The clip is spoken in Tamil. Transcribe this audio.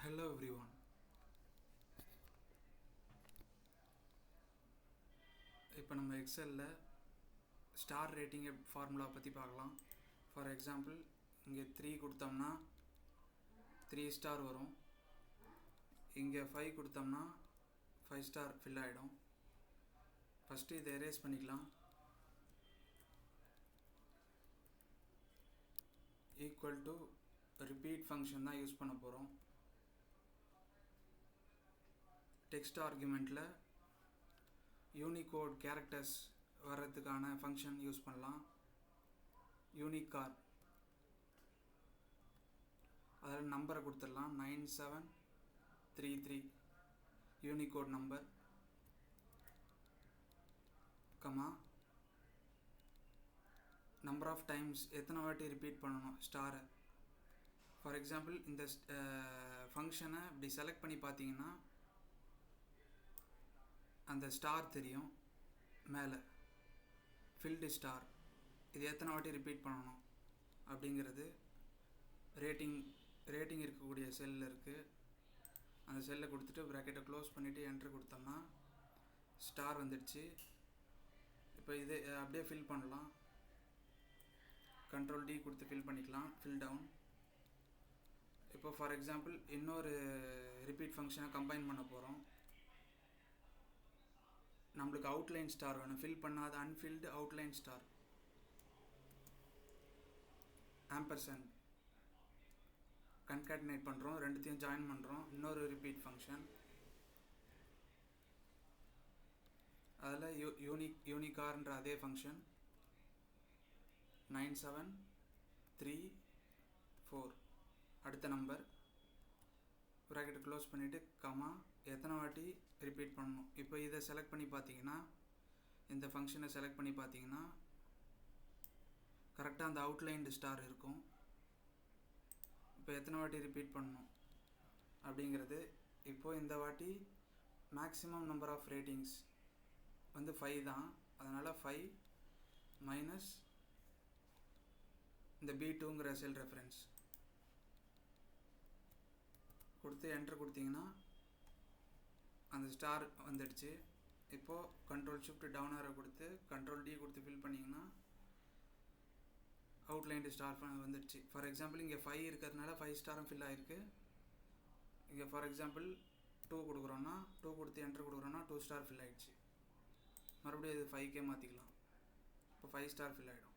Hello everyone. இப்போ நம்ம எக்ஸலில் ஸ்டார் ரேட்டிங் ஃபார்முலா பற்றி பார்க்கலாம். ஃபார் எக்ஸாம்பிள் இங்கே 3 கொடுத்தோம்னா 3 ஸ்டார் வரும். இங்கே 5 கொடுத்தோம்னா 5 ஸ்டார் ஃபில் ஆகிடும். ஃபஸ்ட்டு இதை எரேஸ் பண்ணிக்கலாம். ஈக்குவல் டு ரிப்பீட் ஃபங்க்ஷன் தான் யூஸ் பண்ண போகிறோம். டெக்ஸ்ட் ஆர்குமெண்ட்டில் யூனிகோட் கேரக்டர்ஸ் வர்றதுக்கான ஃபங்க்ஷன் யூஸ் பண்ணலாம். யூனிகார் அதில் நம்பரை கொடுத்துடலாம். 9733 Unicode number, comma number of times எத்தனை வாட்டி ரிப்பீட் பண்ணணும் ஸ்டாரை. ஃபார் எக்ஸாம்பிள் இந்த ஃபங்க்ஷனை இப்படி செலக்ட் பண்ணி பார்த்தீங்கன்னா அந்த ஸ்டார் தெரியும் மேலே, ஃபில்டு ஸ்டார். இது எத்தனை வாட்டி ரிப்பீட் பண்ணணும் அப்படிங்கிறது ரேட்டிங் இருக்கக்கூடிய செல்லில் இருக்குது. அந்த செல்லை கொடுத்துட்டு ப்ராக்கெட்டை க்ளோஸ் பண்ணிவிட்டு என்ட்ரு கொடுத்தோம்னா ஸ்டார் வந்துடுச்சு. இப்போ இது அப்படியே ஃபில் பண்ணலாம். Ctrl D கொடுத்து ஃபில் பண்ணிக்கலாம். Fill down. இப்போ ஃபார் எக்ஸாம்பிள் இன்னொரு ரிப்பீட் ஃபங்க்ஷனை கம்பைன் பண்ண போகிறோம். நம்மளுக்கு அவுட்லைன் ஸ்டார் வேணும், ஃபில் பண்ணாத unfilled outline star. Ampersand concatenate பண்ணுறோம், ரெண்டுத்தையும் ஜாயின் பண்ணுறோம். இன்னொரு ரிப்பீட் ஃபங்க்ஷன், அதில் யூனிகார்ன்ற அதே ஃபங்க்ஷன் 9734 அடுத்த நம்பர், ப்ராக்கெட்டை க்ளோஸ் பண்ணிவிட்டு கமா எத்தனை வாட்டி ரிப்பீட் பண்ணணும். இப்போ இதை செலக்ட் பண்ணி பார்த்தீங்கன்னா, இந்த ஃபங்க்ஷனை செலக்ட் பண்ணி பார்த்தீங்கன்னா கரெக்டாக அந்த அவுட்லைன்டு ஸ்டார் இருக்கும். இப்போ எத்தனை வாட்டி ரிப்பீட் பண்ணணும் அப்படிங்கிறது. இப்போது இந்த வாட்டி மேக்ஸிமம் நம்பர் ஆஃப் ரேட்டிங்ஸ் வந்து 5 தான். அதனால் 5 மைனஸ் இந்த B2ங்கிற செல் ரெஃபரன்ஸ் கொடுத்து என்ட்ரு கொடுத்தீங்கன்னா அந்த ஸ்டார் வந்துடுச்சு. இப்போது Ctrl Shift டவுன் ஆரோ கொடுத்து Ctrl D கொடுத்து ஃபில் பண்ணிங்கன்னா அவுட்லைன்டு ஸ்டார் வந்துடுச்சு. ஃபார் எக்ஸாம்பிள் இங்கே 5 இருக்கிறதுனால 5 ஸ்டாரும் ஃபில் ஆகிருக்கு. இங்கே ஃபார் எக்ஸாம்பிள் 2 கொடுக்குறோன்னா 2 கொடுத்து என்ட்ரு கொடுக்குறோன்னா 2 ஸ்டார் ஃபில் ஆகிடுச்சு. மறுபடியும் இது 5K மாற்றிக்கலாம். இப்போ 5 ஸ்டார் ஃபில் ஆகிடும்.